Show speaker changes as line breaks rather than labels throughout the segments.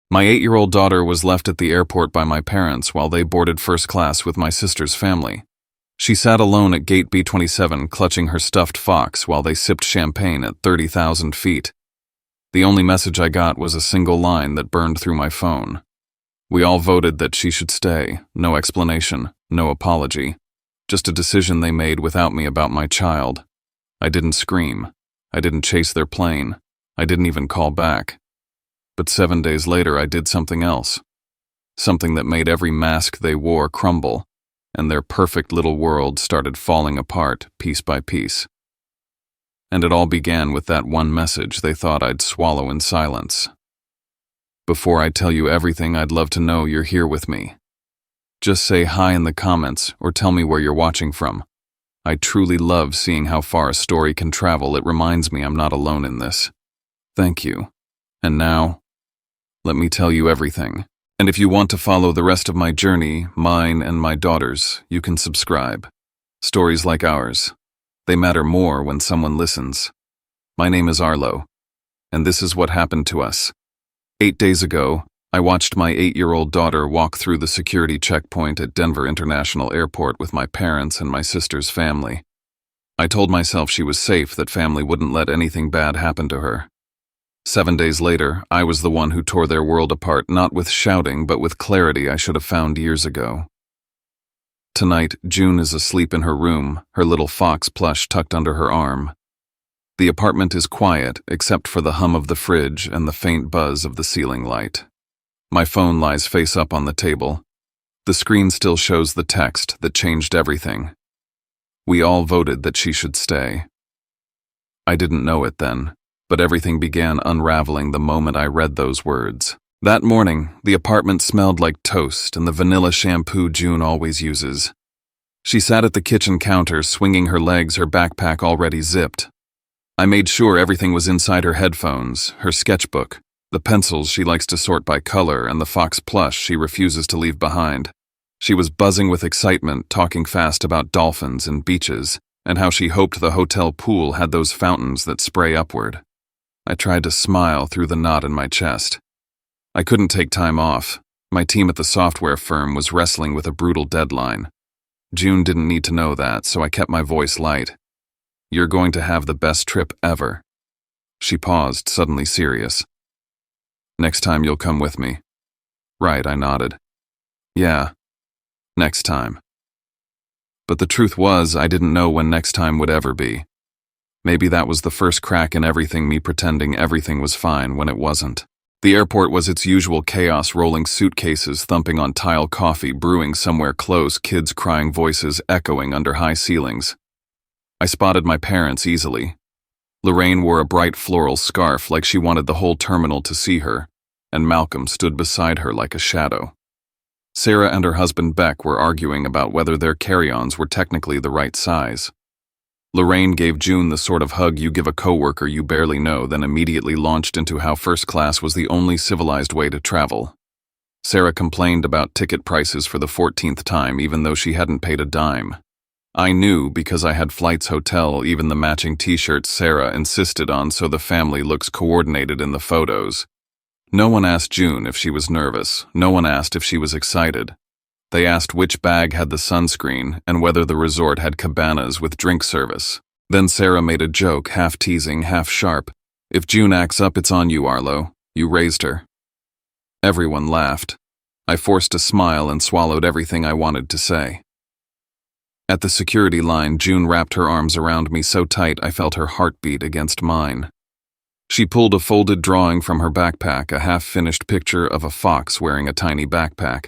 My 8-year-old daughter was left at the airport by my parents while they boarded first class with my sister's family. She sat alone at gate B27 clutching her stuffed fox while they sipped champagne at 30,000 feet. The only message I got was a single line that burned through my phone. We all voted that she should stay. No explanation, no apology. Just a decision they made without me about my child. I didn't scream. I didn't chase their plane. I didn't even call back. But 7 days later I did something else. Something that made every mask they wore crumble, and their perfect little world started falling apart piece by piece. And it all began with that one message they thought I'd swallow in silence. Before I tell you everything, I'd love to know you're here with me. Just say hi in the comments or tell me where you're watching from. I truly love seeing how far a story can travel. It reminds me I'm not alone in this. Thank you. And now, let me tell you everything. And if you want to follow the rest of my journey, mine and my daughter's, you can subscribe. Stories like ours, they matter more when someone listens. My name is Arlo, and this is what happened to us. 8 days ago, I watched my 8-year-old daughter walk through the security checkpoint at Denver International Airport with my parents and my sister's family. I told myself she was safe, that family wouldn't let anything bad happen to her. 7 days later, I was the one who tore their world apart, not with shouting, but with clarity I should have found years ago. Tonight, June is asleep in her room, her little fox plush tucked under her arm. The apartment is quiet, except for the hum of the fridge and the faint buzz of the ceiling light. My phone lies face up on the table. The screen still shows the text that changed everything. We all voted that she should stay. I didn't know it then, but everything began unraveling the moment I read those words. That morning, the apartment smelled like toast and the vanilla shampoo June always uses. She sat at the kitchen counter, swinging her legs, her backpack already zipped. I made sure everything was inside her headphones, her sketchbook, the pencils she likes to sort by color, and the fox plush she refuses to leave behind. She was buzzing with excitement, talking fast about dolphins and beaches, and how she hoped the hotel pool had those fountains that spray upward. I tried to smile through the knot in my chest. I couldn't take time off. My team at the software firm was wrestling with a brutal deadline. June didn't need to know that, so I kept my voice light. You're going to have the best trip ever. She paused, suddenly serious. Next time you'll come with me. Right, I nodded. Yeah, next time. But the truth was, I didn't know when next time would ever be. Maybe that was the first crack in everything, me pretending everything was fine when it wasn't. The airport was its usual chaos, rolling suitcases, thumping on tile, coffee brewing somewhere close, kids' crying voices echoing under high ceilings. I spotted my parents easily. Lorraine wore a bright floral scarf like she wanted the whole terminal to see her, and Malcolm stood beside her like a shadow. Sarah and her husband Beck were arguing about whether their carry-ons were technically the right size. Lorraine gave June the sort of hug you give a coworker you barely know, then immediately launched into how first class was the only civilized way to travel. Sarah complained about ticket prices for the 14th time, even though she hadn't paid a dime. I knew because I had flights, hotel, even the matching t-shirts Sarah insisted on so the family looks coordinated in the photos. No one asked June if she was nervous. No one asked if she was excited. They asked which bag had the sunscreen and whether the resort had cabanas with drink service. Then Sarah made a joke, half teasing, half sharp. If June acts up, it's on you, Arlo. You raised her. Everyone laughed. I forced a smile and swallowed everything I wanted to say. At the security line, June wrapped her arms around me so tight I felt her heartbeat against mine. She pulled a folded drawing from her backpack, a half-finished picture of a fox wearing a tiny backpack.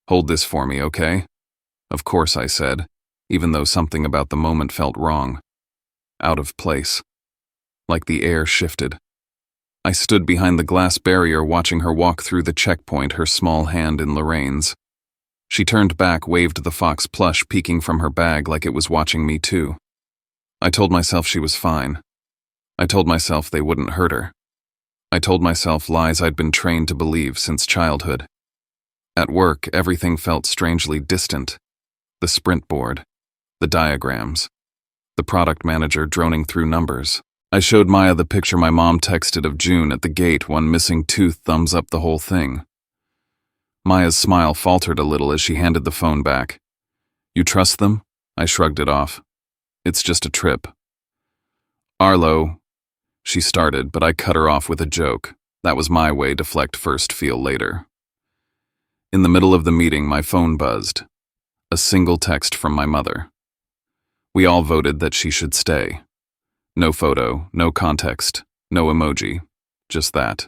Hold this for me, okay? Of course, I said, even though something about the moment felt wrong. Out of place. Like the air shifted. I stood behind the glass barrier watching her walk through the checkpoint, her small hand in Lorraine's. She turned back, waved the fox plush peeking from her bag like it was watching me too. I told myself she was fine. I told myself they wouldn't hurt her. I told myself lies I'd been trained to believe since childhood. At work, everything felt strangely distant. The sprint board, the diagrams, the product manager droning through numbers. I showed Maya the picture my mom texted of June at the gate, one missing tooth, thumbs up the whole thing. Maya's smile faltered a little as she handed the phone back. You trust them? I shrugged it off. It's just a trip. Arlo, she started, but I cut her off with a joke. That was my way, deflect first, feel later. In the middle of the meeting, my phone buzzed. A single text from my mother. We all voted that she should stay. No photo, no context, no emoji, just that.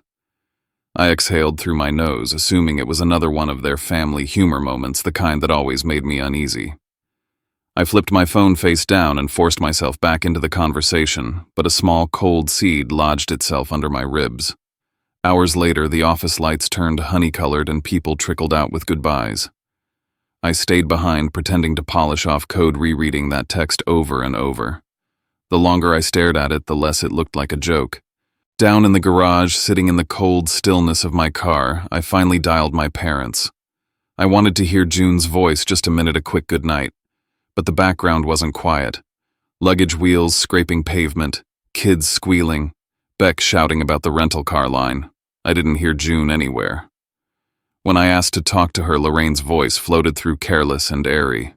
I exhaled through my nose, assuming it was another one of their family humor moments, the kind that always made me uneasy. I flipped my phone face down and forced myself back into the conversation, but a small cold seed lodged itself under my ribs. Hours later, the office lights turned honey-colored and people trickled out with goodbyes. I stayed behind, pretending to polish off code, rereading that text over and over. The longer I stared at it, the less it looked like a joke. Down in the garage, sitting in the cold stillness of my car, I finally dialed my parents. I wanted to hear June's voice, just a minute, a quick goodnight. But the background wasn't quiet. Luggage wheels scraping pavement, kids squealing, Beck shouting about the rental car line. I didn't hear June anywhere. When I asked to talk to her, Lorraine's voice floated through, careless and airy.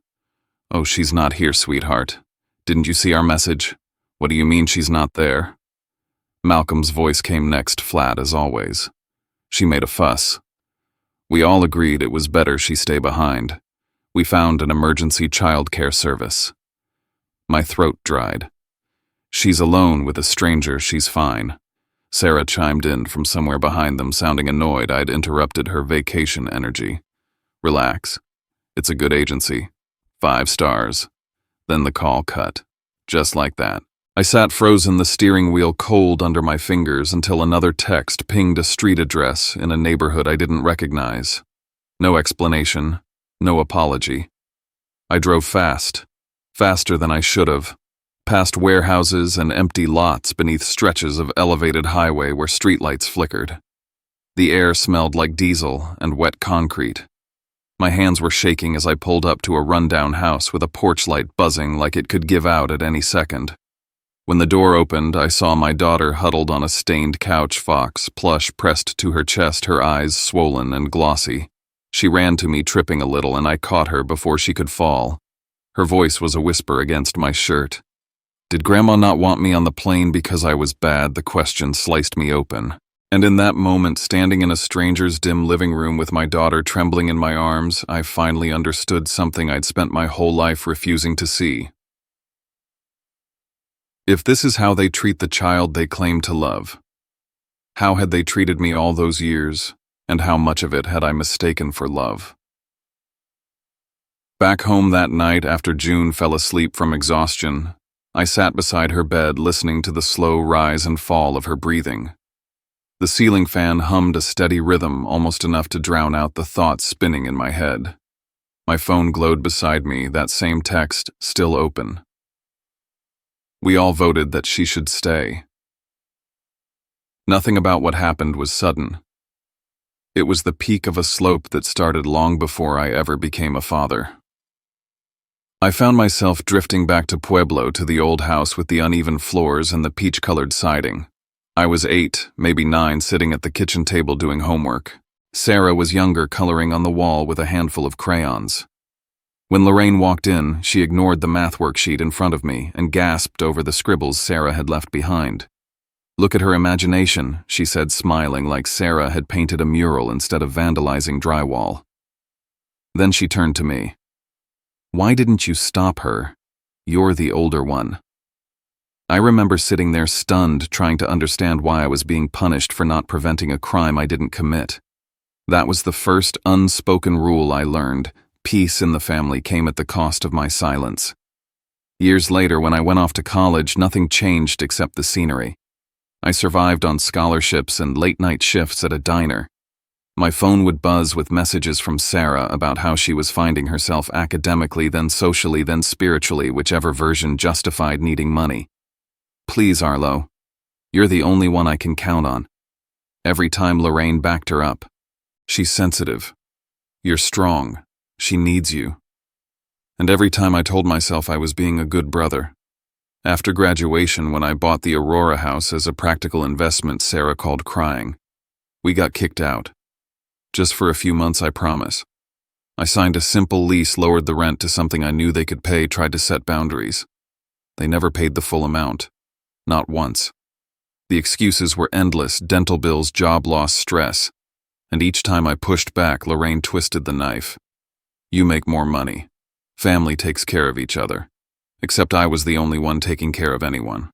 Oh, she's not here, sweetheart. Didn't you see our message? What do you mean she's not there? Malcolm's voice came next, flat as always. She made a fuss. We all agreed it was better she stay behind. We found an emergency childcare service. My throat dried. She's alone with a stranger, she's fine. Sarah chimed in from somewhere behind them, sounding annoyed I'd interrupted her vacation energy. Relax. It's a good agency. 5 stars. Then the call cut. Just like that. I sat frozen, the steering wheel cold under my fingers, until another text pinged a street address in a neighborhood I didn't recognize. No explanation, no apology. I drove fast, faster than I should have, past warehouses and empty lots beneath stretches of elevated highway where streetlights flickered. The air smelled like diesel and wet concrete. My hands were shaking as I pulled up to a rundown house with a porch light buzzing like it could give out at any second. When the door opened, I saw my daughter huddled on a stained couch, Fox plush pressed to her chest, her eyes swollen and glossy. She ran to me, tripping a little, and I caught her before she could fall. Her voice was a whisper against my shirt. Did Grandma not want me on the plane because I was bad? The question sliced me open. And in that moment, standing in a stranger's dim living room with my daughter trembling in my arms, I finally understood something I'd spent my whole life refusing to see. If this is how they treat the child they claim to love, how had they treated me all those years, and how much of it had I mistaken for love? Back home that night, after June fell asleep from exhaustion, I sat beside her bed listening to the slow rise and fall of her breathing. The ceiling fan hummed a steady rhythm, almost enough to drown out the thoughts spinning in my head. My phone glowed beside me, that same text still open. We all voted that she should stay. Nothing about what happened was sudden. It was the peak of a slope that started long before I ever became a father. I found myself drifting back to Pueblo, to the old house with the uneven floors and the peach-colored siding. I was 8, maybe 9, sitting at the kitchen table doing homework. Sarah was younger, coloring on the wall with a handful of crayons. When Lorraine walked in, she ignored the math worksheet in front of me and gasped over the scribbles Sarah had left behind. Look at her imagination, she said, smiling like Sarah had painted a mural instead of vandalizing drywall. Then she turned to me. Why didn't you stop her? You're the older one. I remember sitting there stunned, trying to understand why I was being punished for not preventing a crime I didn't commit. That was the first unspoken rule I learned. Peace in the family came at the cost of my silence. Years later, when I went off to college, nothing changed except the scenery. I survived on scholarships and late-night shifts at a diner. My phone would buzz with messages from Sarah about how she was finding herself academically, then socially, then spiritually, whichever version justified needing money. Please, Arlo. You're the only one I can count on. Every time Lorraine backed her up. She's sensitive. You're strong. She needs you. And every time I told myself I was being a good brother. After graduation, when I bought the Aurora house as a practical investment, Sarah called crying. We got kicked out. Just for a few months, I promise. I signed a simple lease, lowered the rent to something I knew they could pay, tried to set boundaries. They never paid the full amount. Not once. The excuses were endless: dental bills, job loss, stress. And each time I pushed back, Lorraine twisted the knife. You make more money. Family takes care of each other. Except I was the only one taking care of anyone.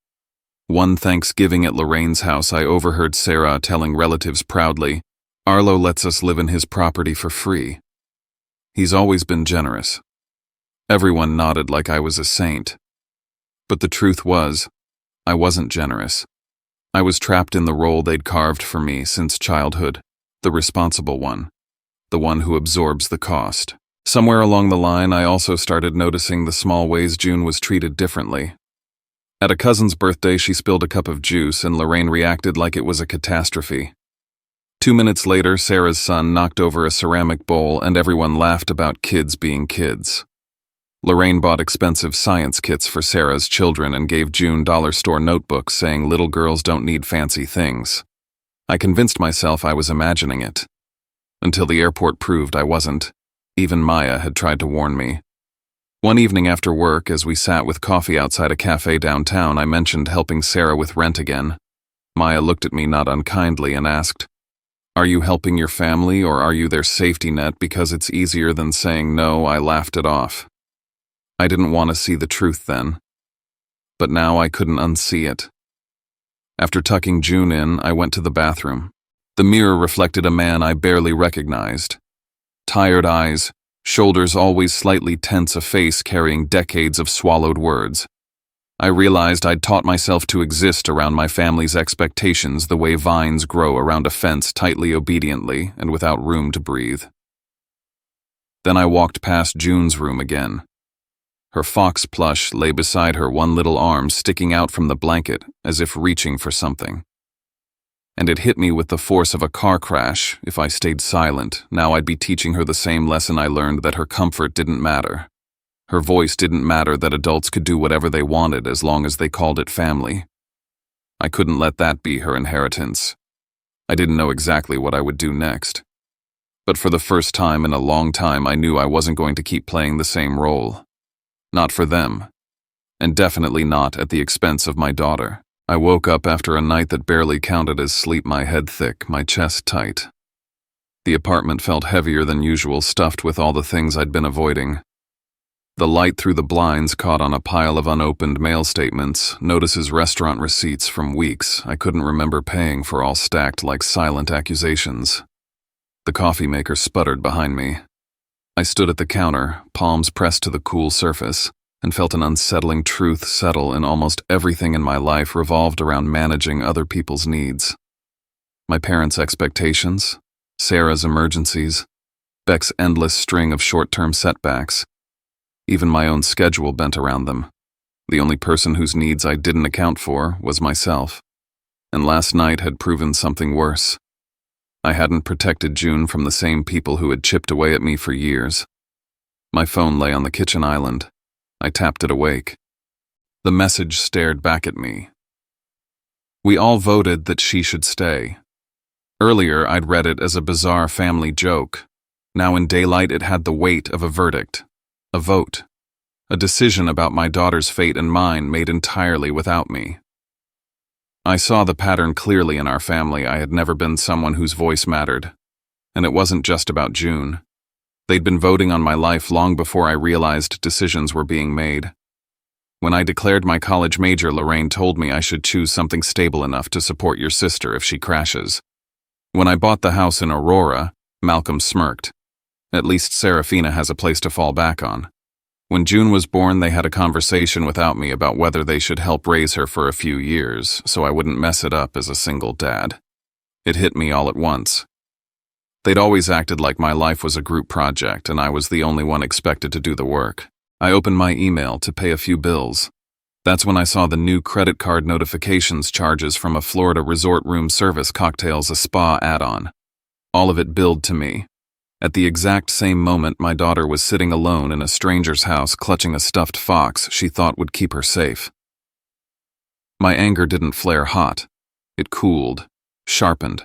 One Thanksgiving at Lorraine's house, I overheard Sarah telling relatives proudly, "Arlo lets us live in his property for free. He's always been generous." Everyone nodded like I was a saint. But the truth was, I wasn't generous. I was trapped in the role they'd carved for me since childhood, the responsible one, the one who absorbs the cost. Somewhere along the line, I also started noticing the small ways June was treated differently. At a cousin's birthday, she spilled a cup of juice, and Lorraine reacted like it was a catastrophe. 2 minutes later, Sarah's son knocked over a ceramic bowl, and everyone laughed about kids being kids. Lorraine bought expensive science kits for Sarah's children and gave June dollar store notebooks saying little girls don't need fancy things. I convinced myself I was imagining it. Until the airport proved I wasn't. Even Maya had tried to warn me. One evening after work, as we sat with coffee outside a cafe downtown, I mentioned helping Sarah with rent again. Maya looked at me not unkindly and asked, "Are you helping your family, or are you their safety net because it's easier than saying no?" I laughed it off. I didn't want to see the truth then. But now I couldn't unsee it. After tucking June in, I went to the bathroom. The mirror reflected a man I barely recognized. Tired eyes, shoulders always slightly tense, a face carrying decades of swallowed words. I realized I'd taught myself to exist around my family's expectations the way vines grow around a fence, tightly, obediently, and without room to breathe. Then I walked past June's room again. Her fox plush lay beside her, one little arm sticking out from the blanket, as if reaching for something. And it hit me with the force of a car crash. If I stayed silent, now I'd be teaching her the same lesson I learned, that her comfort didn't matter. Her voice didn't matter, that adults could do whatever they wanted as long as they called it family. I couldn't let that be her inheritance. I didn't know exactly what I would do next. But for the first time in a long time, I knew I wasn't going to keep playing the same role. Not for them. And definitely not at the expense of my daughter. I woke up after a night that barely counted as sleep, my head thick, my chest tight. The apartment felt heavier than usual, stuffed with all the things I'd been avoiding. The light through the blinds caught on a pile of unopened mail statements, notices, restaurant receipts from weeks I couldn't remember paying for, all stacked like silent accusations. The coffee maker sputtered behind me. I stood at the counter, palms pressed to the cool surface, and felt an unsettling truth settle in. Almost everything in my life revolved around managing other people's needs. My parents' expectations, Sarah's emergencies, Beck's endless string of short-term setbacks. Even my own schedule bent around them. The only person whose needs I didn't account for was myself. And last night had proven something worse. I hadn't protected June from the same people who had chipped away at me for years. My phone lay on the kitchen island. I tapped it awake. The message stared back at me. We all voted that she should stay. Earlier, I'd read it as a bizarre family joke. Now in daylight, it had the weight of a verdict. A vote. A decision about my daughter's fate and mine, made entirely without me. I saw the pattern clearly in our family. I had never been someone whose voice mattered. And it wasn't just about June. They'd been voting on my life long before I realized decisions were being made. When I declared my college major, Lorraine told me I should choose something stable enough to support your sister if she crashes. When I bought the house in Aurora, Malcolm smirked. At least Serafina has a place to fall back on. When June was born, they had a conversation without me about whether they should help raise her for a few years, so I wouldn't mess it up as a single dad. It hit me all at once. They'd always acted like my life was a group project and I was the only one expected to do the work. I opened my email to pay a few bills. That's when I saw the new credit card notifications, charges from a Florida resort, room service, cocktails, a spa add-on. All of it billed to me. At the exact same moment, my daughter was sitting alone in a stranger's house, clutching a stuffed fox she thought would keep her safe. My anger didn't flare hot. It cooled, sharpened.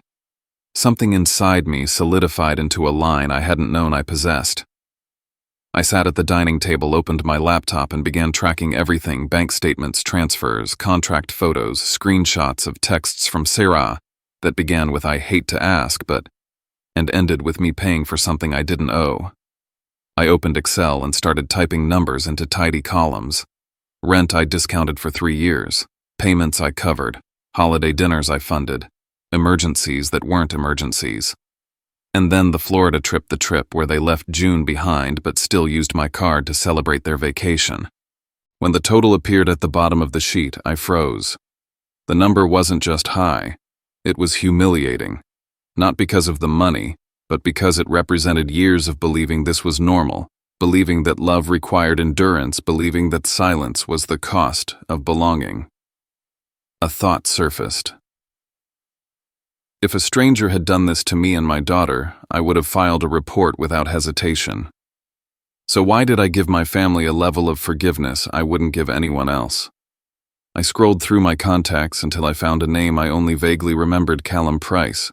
Something inside me solidified into a line I hadn't known I possessed. I sat at the dining table, opened my laptop, and began tracking everything: bank statements, transfers, contract photos, screenshots of texts from Sarah that began with "I hate to ask, but," and ended with me paying for something I didn't owe. I opened Excel and started typing numbers into tidy columns. Rent I discounted for 3 years, payments I covered, holiday dinners I funded, emergencies that weren't emergencies. And then the Florida trip, the trip where they left June behind but still used my card to celebrate their vacation. When the total appeared at the bottom of the sheet, I froze. The number wasn't just high, it was humiliating. Not because of the money, but because it represented years of believing this was normal, believing that love required endurance, believing that silence was the cost of belonging. A thought surfaced. If a stranger had done this to me and my daughter, I would have filed a report without hesitation. So why did I give my family a level of forgiveness I wouldn't give anyone else? I scrolled through my contacts until I found a name I only vaguely remembered: Callum Price.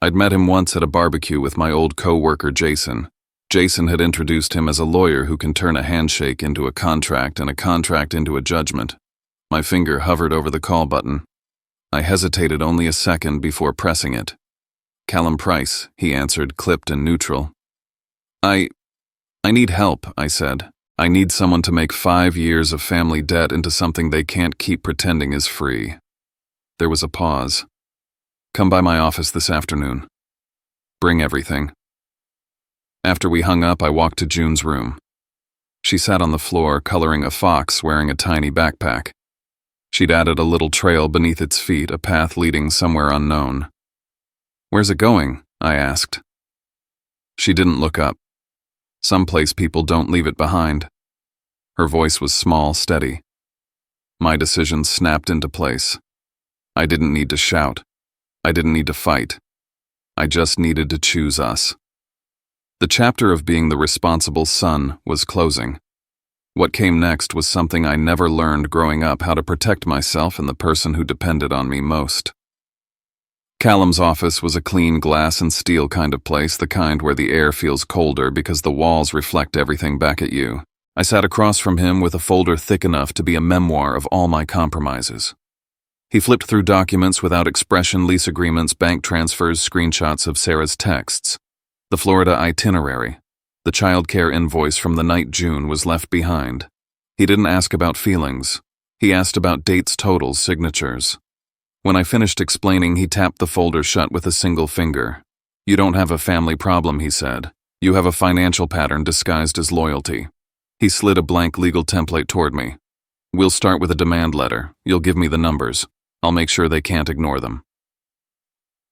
I'd met him once at a barbecue with my old co-worker Jason. Jason had introduced him as a lawyer who can turn a handshake into a contract and a contract into a judgment. My finger hovered over the call button. I hesitated only a second before pressing it. "Callum Price," he answered, clipped and neutral. I need help," I said. "I need someone to make 5 years of family debt into something they can't keep pretending is free." There was a pause. "Come by my office this afternoon. Bring everything." After we hung up, I walked to June's room. She sat on the floor, coloring a fox wearing a tiny backpack. She'd added a little trail beneath its feet, a path leading somewhere unknown. "Where's it going?" I asked. She didn't look up. Someplace people don't leave it behind. Her voice was small, steady. My decision snapped into place. I didn't need to shout. I didn't need to fight. I just needed to choose us. The chapter of being the responsible son was closing. What came next was something I never learned growing up: how to protect myself and the person who depended on me most. Callum's office was a clean glass and steel kind of place, the kind where the air feels colder because the walls reflect everything back at you. I sat across from him with a folder thick enough to be a memoir of all my compromises. He flipped through documents without expression: lease agreements, bank transfers, screenshots of Sarah's texts, the Florida itinerary. The childcare invoice from the night June was left behind. He didn't ask about feelings. He asked about dates, totals, signatures. When I finished explaining, he tapped the folder shut with a single finger. "You don't have a family problem," he said. "You have a financial pattern disguised as loyalty." He slid a blank legal template toward me. "We'll start with a demand letter. You'll give me the numbers. I'll make sure they can't ignore them."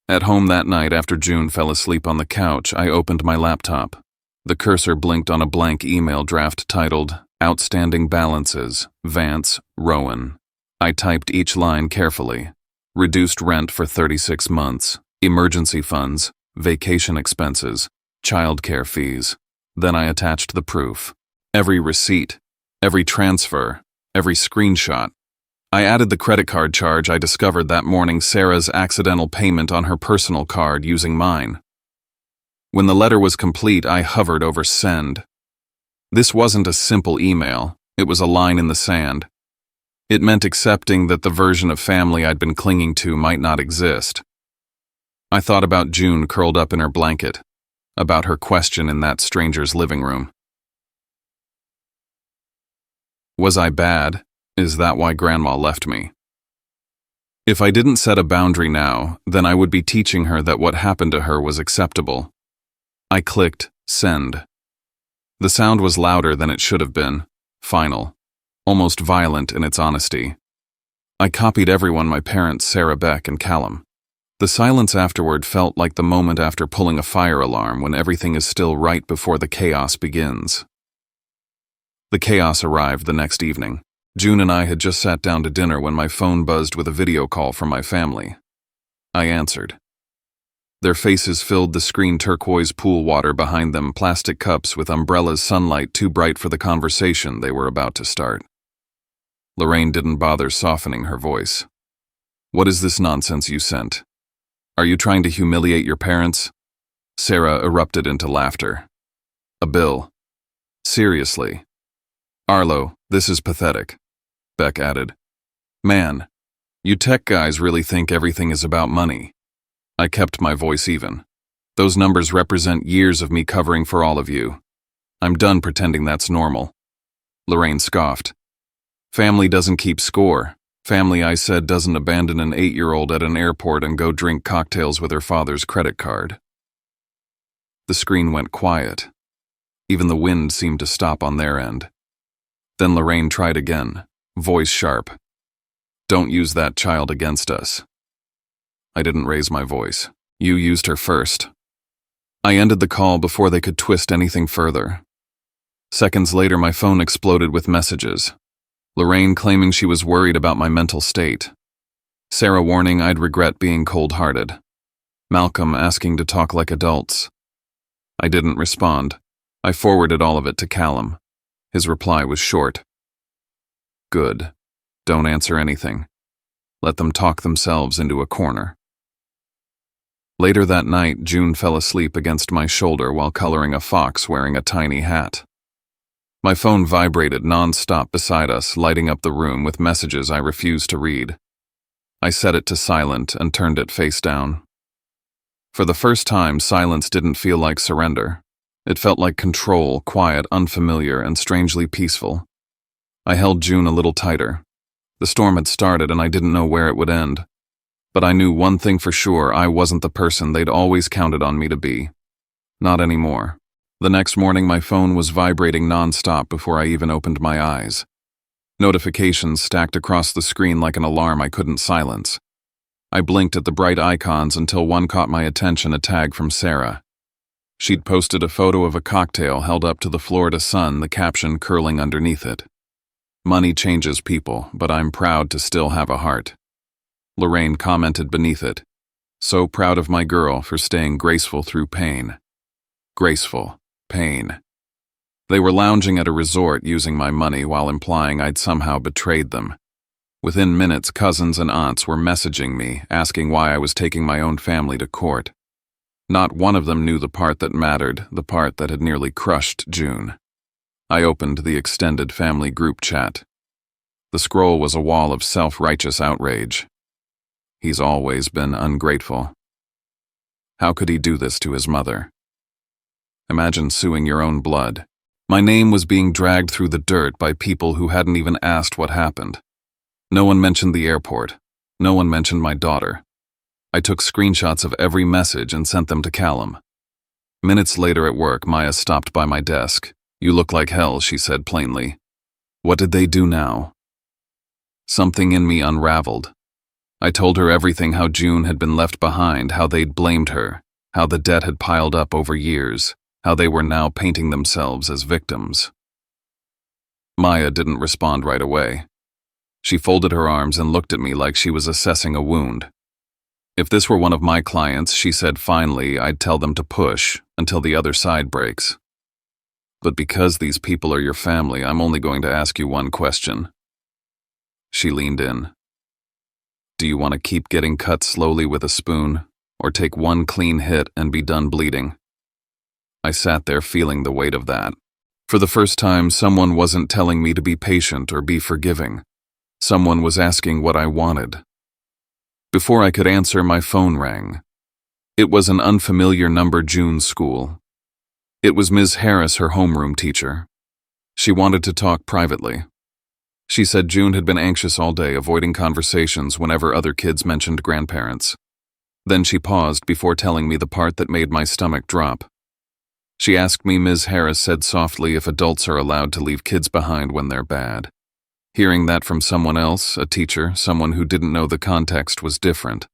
At home that night, after June fell asleep on the couch, I opened my laptop. The cursor blinked on a blank email draft titled, "Outstanding Balances, Vance, Rowan." I typed each line carefully. Reduced rent for 36 months, emergency funds, vacation expenses, childcare fees. Then I attached the proof. Every receipt, every transfer, every screenshot. I added the credit card charge I discovered that morning: Sarah's accidental payment on her personal card using mine. When the letter was complete, I hovered over send. This wasn't a simple email. It was a line in the sand. It meant accepting that the version of family I'd been clinging to might not exist. I thought about June curled up in her blanket, about her question in that stranger's living room. Was I bad? Is that why Grandma left me? If I didn't set a boundary now, then I would be teaching her that what happened to her was acceptable. I clicked send. The sound was louder than it should have been, final, almost violent in its honesty. I copied everyone: my parents, Sarah, Beck, and Callum. The silence afterward felt like the moment after pulling a fire alarm, when everything is still right before the chaos begins. The chaos arrived the next evening. June and I had just sat down to dinner when my phone buzzed with a video call from my family. I answered. Their faces filled the screen, turquoise pool water behind them, plastic cups with umbrellas, sunlight too bright for the conversation they were about to start. Lorraine didn't bother softening her voice. What is this nonsense you sent? Are you trying to humiliate your parents? Sarah erupted into laughter. A bill. Seriously. Arlo, this is pathetic. Beck added. Man, you tech guys really think everything is about money. I kept my voice even. Those numbers represent years of me covering for all of you. I'm done pretending that's normal. Lorraine scoffed. Family doesn't keep score. Family, I said, doesn't abandon an 8-year-old at an airport and go drink cocktails with her father's credit card. The screen went quiet. Even the wind seemed to stop on their end. Then Lorraine tried again, voice sharp. Don't use that child against us. I didn't raise my voice. You used her first. I ended the call before they could twist anything further. Seconds later, my phone exploded with messages. Lorraine claiming she was worried about my mental state. Sarah warning I'd regret being cold-hearted. Malcolm asking to talk like adults. I didn't respond. I forwarded all of it to Callum. His reply was short. Good. Don't answer anything. Let them talk themselves into a corner. Later that night, June fell asleep against my shoulder while coloring a fox wearing a tiny hat. My phone vibrated non-stop beside us, lighting up the room with messages I refused to read. I set it to silent and turned it face down. For the first time, silence didn't feel like surrender. It felt like control, quiet, unfamiliar, and strangely peaceful. I held June a little tighter. The storm had started and I didn't know where it would end. But I knew one thing for sure, I wasn't the person they'd always counted on me to be. Not anymore. The next morning, my phone was vibrating non-stop before I even opened my eyes. Notifications stacked across the screen like an alarm I couldn't silence. I blinked at the bright icons until one caught my attention, a tag from Sarah. She'd posted a photo of a cocktail held up to the Florida sun, the caption curling underneath it. Money changes people, but I'm proud to still have a heart. Lorraine commented beneath it. So proud of my girl for staying graceful through pain. Graceful. Pain. They were lounging at a resort using my money while implying I'd somehow betrayed them. Within minutes, cousins and aunts were messaging me, asking why I was taking my own family to court. Not one of them knew the part that mattered, the part that had nearly crushed June. I opened the extended family group chat. The scroll was a wall of self-righteous outrage. He's always been ungrateful. How could he do this to his mother? Imagine suing your own blood. My name was being dragged through the dirt by people who hadn't even asked what happened. No one mentioned the airport. No one mentioned my daughter. I took screenshots of every message and sent them to Callum. Minutes later at work, Maya stopped by my desk. You look like hell, she said plainly. What did they do now? Something in me unraveled. I told her everything, how June had been left behind, how they'd blamed her, how the debt had piled up over years, how they were now painting themselves as victims. Maya didn't respond right away. She folded her arms and looked at me like she was assessing a wound. If this were one of my clients, she said finally, I'd tell them to push until the other side breaks. But because these people are your family, I'm only going to ask you one question. She leaned in. Do you want to keep getting cut slowly with a spoon, or take one clean hit and be done bleeding? I sat there feeling the weight of that. For the first time, someone wasn't telling me to be patient or be forgiving. Someone was asking what I wanted. Before I could answer, my phone rang. It was an unfamiliar number, June's school. It was Ms. Harris, her homeroom teacher. She wanted to talk privately. She said June had been anxious all day, avoiding conversations whenever other kids mentioned grandparents. Then she paused before telling me the part that made my stomach drop. She asked me, Ms. Harris said softly, if adults are allowed to leave kids behind when they're bad. Hearing that from someone else, a teacher, someone who didn't know the context, was different.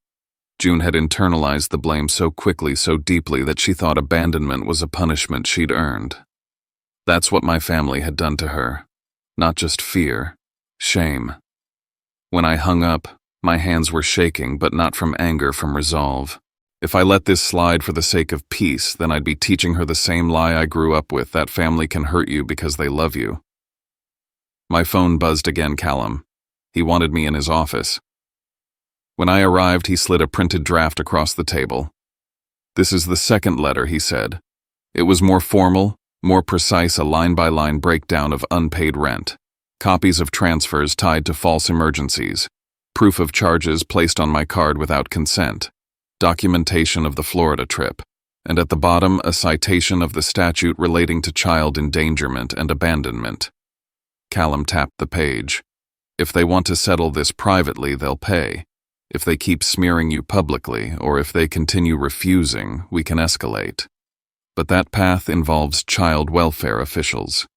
June had internalized the blame so quickly, so deeply, that she thought abandonment was a punishment she'd earned. That's what my family had done to her. Not just fear, shame. When I hung up, my hands were shaking, but not from anger, from resolve. If I let this slide for the sake of peace, then I'd be teaching her the same lie I grew up with, that family can hurt you because they love you. My phone buzzed again. Callum. He wanted me in his office. When I arrived, he slid a printed draft across the table. "This is the second letter," he said. It was more formal, more precise, a line-by-line breakdown of unpaid rent, copies of transfers tied to false emergencies, proof of charges placed on my card without consent, documentation of the Florida trip, and at the bottom a citation of the statute relating to child endangerment and abandonment. Callum tapped the page. "If they want to settle this privately, they'll pay. If they keep smearing you publicly, or if they continue refusing, we can escalate. But that path involves child welfare officials.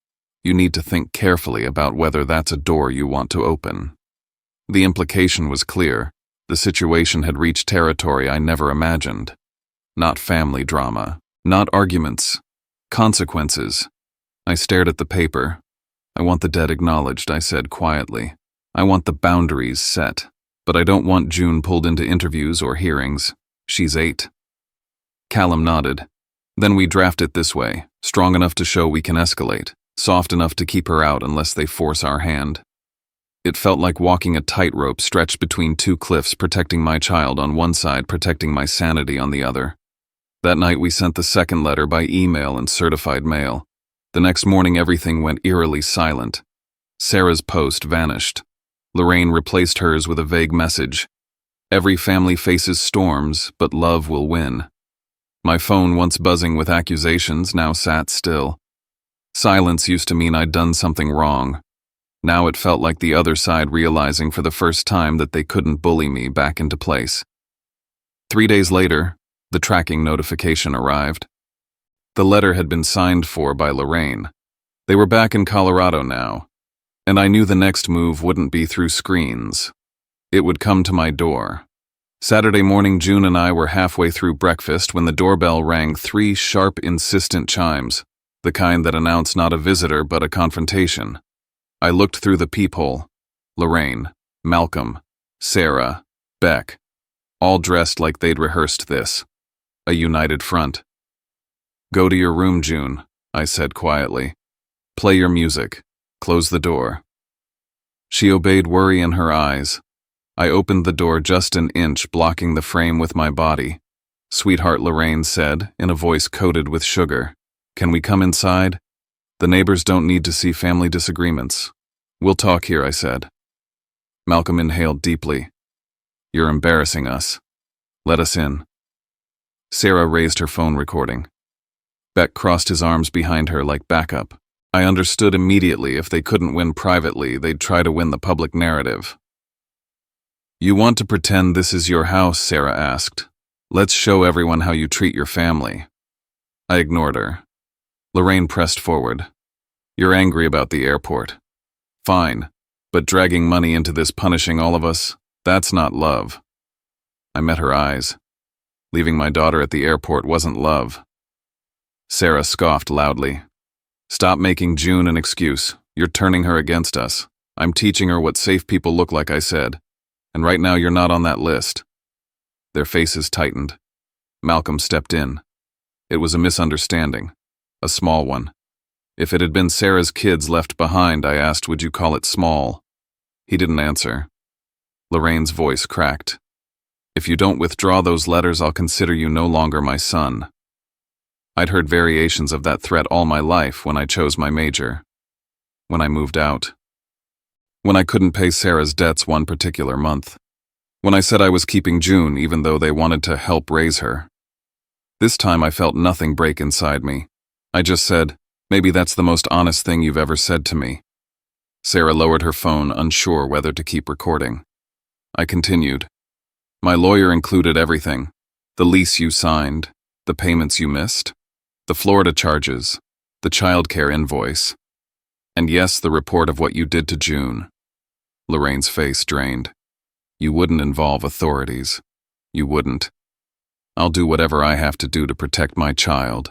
You need to think carefully about whether that's a door you want to open." The implication was clear. The situation had reached territory I never imagined. Not family drama, not arguments, consequences. I stared at the paper. "I want the debt acknowledged," I said quietly. "I want the boundaries set. But I don't want June pulled into interviews or hearings. She's 8. Callum nodded. "Then we draft it this way, strong enough to show we can escalate, soft enough to keep her out unless they force our hand." It felt like walking a tightrope stretched between two cliffs, protecting my child on one side, protecting my sanity on the other. That night we sent the second letter by email and certified mail. The next morning everything went eerily silent. Sarah's post vanished. Lorraine replaced hers with a vague message. "Every family faces storms, but love will win." My phone, once buzzing with accusations, now sat still. Silence used to mean I'd done something wrong. Now it felt like the other side realizing for the first time that they couldn't bully me back into place. 3 days later, the tracking notification arrived. The letter had been signed for by Lorraine. They were back in Colorado now, and I knew the next move wouldn't be through screens. It would come to my door. Saturday morning, June and I were halfway through breakfast when the doorbell rang 3 sharp, insistent chimes, the kind that announce not a visitor but a confrontation. I looked through the peephole. Lorraine, Malcolm, Sarah, Beck, all dressed like they'd rehearsed this. A united front. "Go to your room, June," I said quietly. "Play your music. Close the door." She obeyed, worry in her eyes. I opened the door just an inch, blocking the frame with my body. "Sweetheart," Lorraine said, in a voice coated with sugar. "Can we come inside? The neighbors don't need to see family disagreements." "We'll talk here," I said. Malcolm inhaled deeply. "You're embarrassing us. Let us in." Sarah raised her phone recording. Beck crossed his arms behind her like backup. I understood immediately if they couldn't win privately, they'd try to win the public narrative. "You want to pretend this is your house?" Sarah asked. "Let's show everyone how you treat your family." I ignored her. Lorraine pressed forward. "You're angry about the airport. Fine, but dragging money into this, punishing all of us, that's not love." I met her eyes. Leaving my daughter at the airport wasn't love. Sarah scoffed loudly. "Stop making June an excuse. You're turning her against us. I'm teaching her what safe people look like," I said. "And right now you're not on that list." Their faces tightened. Malcolm stepped in. It was a misunderstanding. A small one. If it had been Sarah's kids left behind, I asked, "Would you call it small?" He didn't answer. Lorraine's voice cracked. "If you don't withdraw those letters, I'll consider you no longer my son." I'd heard variations of that threat all my life when I chose my major. When I moved out. When I couldn't pay Sarah's debts one particular month. When I said I was keeping June even though they wanted to help raise her. This time I felt nothing break inside me. I just said, "Maybe that's the most honest thing you've ever said to me." Sarah lowered her phone, unsure whether to keep recording. I continued. "My lawyer included everything. The lease you signed, the payments you missed, the Florida charges, the childcare invoice, and yes, the report of what you did to June." Lorraine's face drained. "You wouldn't involve authorities. You wouldn't. I'll do whatever I have to do to protect my child.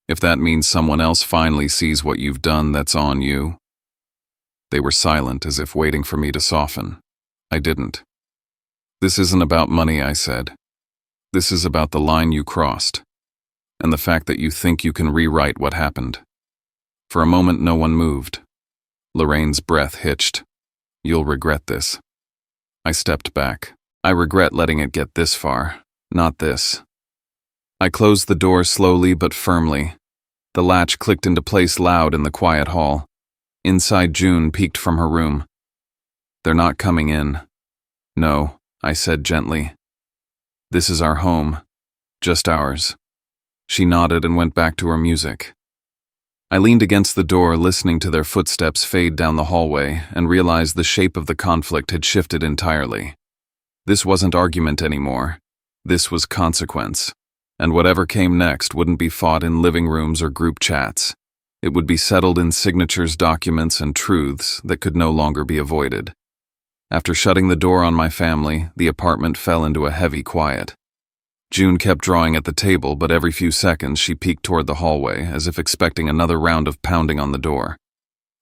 If that means someone else finally sees what you've done, that's on you." They were silent, as if waiting for me to soften. I didn't. "This isn't about money," I said. "This is about the line you crossed, and the fact that you think you can rewrite what happened." For a moment, no one moved. Lorraine's breath hitched. You'll regret this. I stepped back. I regret letting it get this far. Not this. I closed the door slowly but firmly. The latch clicked into place loud in the quiet hall. Inside, June peeked from her room. They're not coming in. No, I said gently. This is our home. Just ours. She nodded and went back to her music. I leaned against the door, listening to their footsteps fade down the hallway, and realized the shape of the conflict had shifted entirely. This wasn't argument anymore. This was consequence. And whatever came next wouldn't be fought in living rooms or group chats. It would be settled in signatures, documents, and truths that could no longer be avoided. After shutting the door on my family, the apartment fell into a heavy quiet. June kept drawing at the table, but every few seconds she peeked toward the hallway, as if expecting another round of pounding on the door.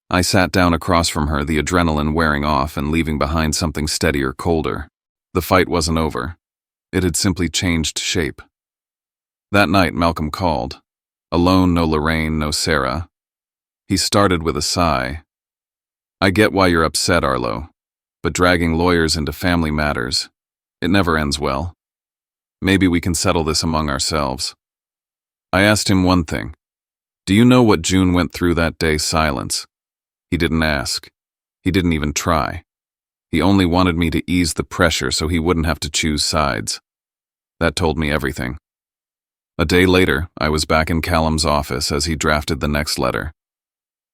I sat down across from her, the adrenaline wearing off and leaving behind something steadier, colder. The fight wasn't over. It had simply changed shape. That night, Malcolm called. Alone, no Lorraine, no Sarah. He started with a sigh. I get why you're upset, Arlo, but dragging lawyers into family matters, it never ends well. Maybe we can settle this among ourselves. I asked him one thing. Do you know what June went through that day? Silence. He didn't ask. He didn't even try. He only wanted me to ease the pressure so he wouldn't have to choose sides. That told me everything. A day later, I was back in Callum's office as he drafted the next letter.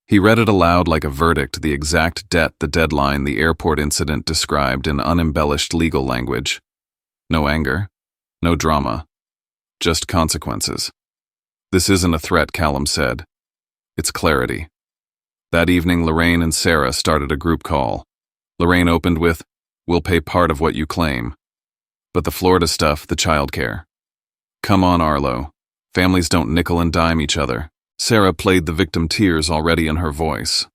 He read it aloud like a verdict, the exact debt, the deadline, the airport incident described in unembellished legal language. No anger. No drama. Just consequences. This isn't a threat, Callum said. It's clarity. That evening, Lorraine and Sarah started a group call. Lorraine opened with, "We'll pay part of what you claim. But the Florida stuff, the childcare. Come on, Arlo. Families don't nickel and dime each other." Sarah played the victim, tears already in her voice.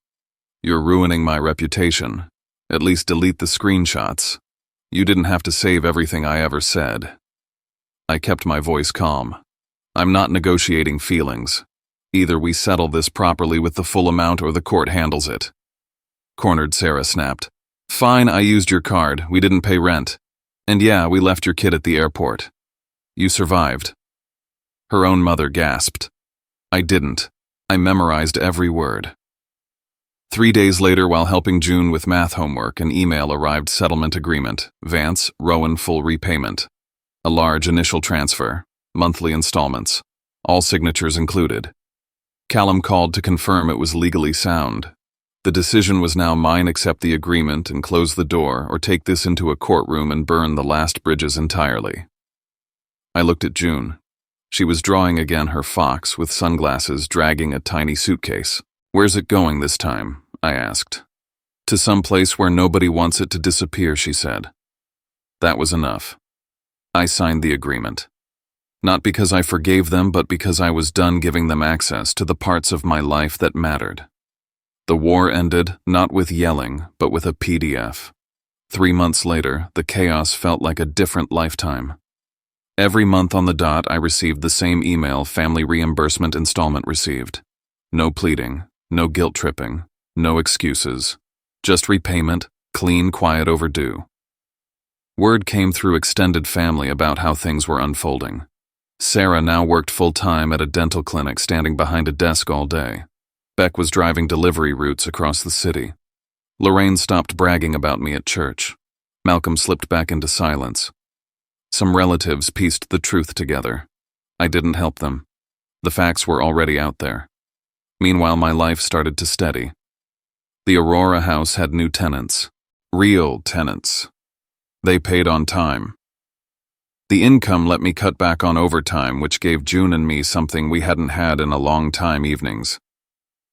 "You're ruining my reputation. At least delete the screenshots. You didn't have to save everything I ever said." I kept my voice calm. I'm not negotiating feelings. Either we settle this properly with the full amount or the court handles it. Cornered, Sarah snapped. Fine, I used your card. We didn't pay rent. And yeah, we left your kid at the airport. You survived. Her own mother gasped. I didn't. I memorized every word. 3 days later, while helping June with math homework, an email arrived: settlement agreement, Vance, Rowan full repayment. A large initial transfer, monthly installments, all signatures included. Callum called to confirm it was legally sound. The decision was now mine: accept the agreement and close the door, or take this into a courtroom and burn the last bridges entirely. I looked at June. She was drawing again, her fox with sunglasses, dragging a tiny suitcase. Where's it going this time? I asked. To some place where nobody wants it to disappear, she said. That was enough. I signed the agreement. Not because I forgave them, but because I was done giving them access to the parts of my life that mattered. The war ended, not with yelling, but with a PDF. 3 months later, the chaos felt like a different lifetime. Every month on the dot, I received the same email: family reimbursement installment received. No pleading, no guilt tripping, no excuses. Just repayment, clean, quiet, overdue. Word came through extended family about how things were unfolding. Sarah now worked full-time at a dental clinic, standing behind a desk all day. Beck was driving delivery routes across the city. Lorraine stopped bragging about me at church. Malcolm slipped back into silence. Some relatives pieced the truth together. I didn't help them. The facts were already out there. Meanwhile, my life started to steady. The Aurora house had new tenants. Real tenants. They paid on time. The income let me cut back on overtime, which gave June and me something we hadn't had in a long time: evenings.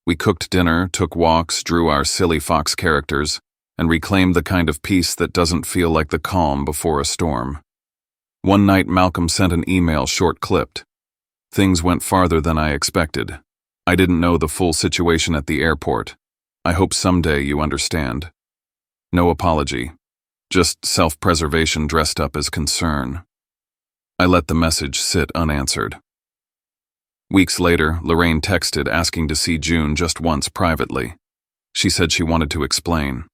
We cooked dinner, took walks, drew our silly fox characters, and reclaimed the kind of peace that doesn't feel like the calm before a storm. One night, Malcolm sent an email, short-clipped. Things went farther than I expected. I didn't know the full situation at the airport. I hope someday you understand. No apology. Just self-preservation dressed up as concern. I let the message sit unanswered. Weeks later, Lorraine texted asking to see June just once privately. She said she wanted to explain.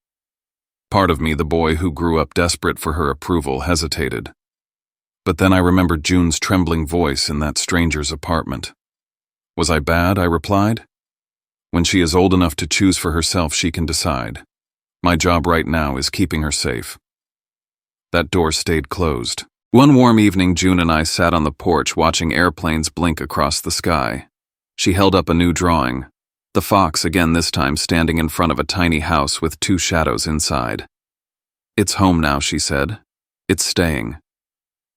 Part of me, the boy who grew up desperate for her approval, hesitated. But then I remembered June's trembling voice in that stranger's apartment. Was I bad? I replied. When she is old enough to choose for herself, she can decide. My job right now is keeping her safe. That door stayed closed. One warm evening, June and I sat on the porch watching airplanes blink across the sky. She held up a new drawing. The fox, again this time, standing in front of a tiny house with two shadows inside. It's home now, she said. It's staying.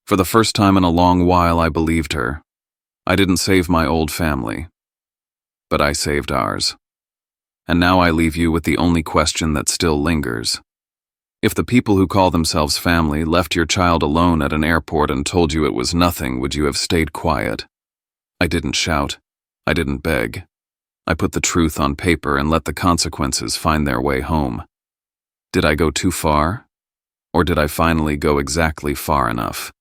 For the first time in a long while, I believed her. I didn't save my old family, but I saved ours. And now I leave you with the only question that still lingers. If the people who call themselves family left your child alone at an airport and told you it was nothing, would you have stayed quiet? I didn't shout. I didn't beg. I put the truth on paper and let the consequences find their way home. Did I go too far? Or did I finally go exactly far enough?